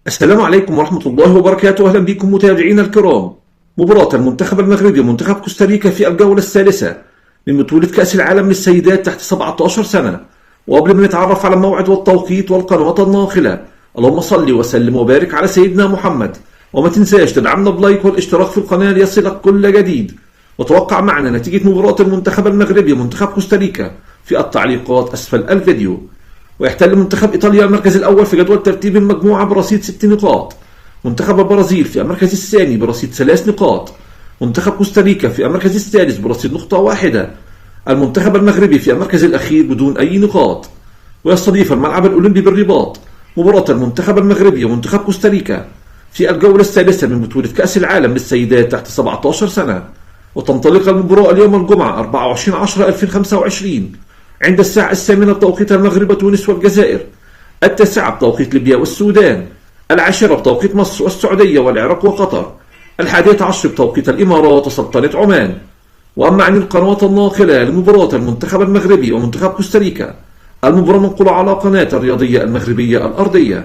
السلام عليكم ورحمة الله وبركاته. أهلا بكم متابعينا الكرام. مباراة المنتخب المغربي ومنتخب كوستاريكا في الجولة الثالثة من بطولة كأس العالم للسيدات تحت 17 سنة. وقبل ما نتعرف على الموعد والتوقيت والقنوات الناقلة، اللهم صل وسلم وبارك على سيدنا محمد. وما تنساش تدعمنا بلايك والاشتراك في القناة ليصلك كل جديد. وتوقع معنا نتيجة مباراة المنتخب المغربي ومنتخب كوستاريكا في التعليقات أسفل الفيديو. ويحتل منتخب إيطاليا المركز الأول في جدول ترتيب المجموعة برصيد 6 نقاط. منتخب البرازيل في المركز الثاني برصيد 3 نقاط. منتخب كوستاريكا في المركز الثالث برصيد نقطة واحدة. المنتخب المغربي في المركز الأخير بدون أي نقاط. ويستضيف الملعب الأولمبي بالرباط مباراة المنتخب المغربي ومنتخب كوستاريكا في الجولة الثالثة من بطولة كأس العالم للسيدات تحت 17 سنة. وتنطلق المباراة اليوم الجمعة 24/10/2025 عند الساعة 8 بتوقيت المغرب وتونس والجزائر، 9 بتوقيت ليبيا والسودان، 10 بتوقيت مصر والسعودية والعراق وقطر، 11 بتوقيت الإمارات وسلطنة عمان. وأما عن القنوات الناقلة لمباراة المنتخب المغربي ومنتخب كوستاريكا، المباراة منقولة على قناة الرياضية المغربية الأرضية.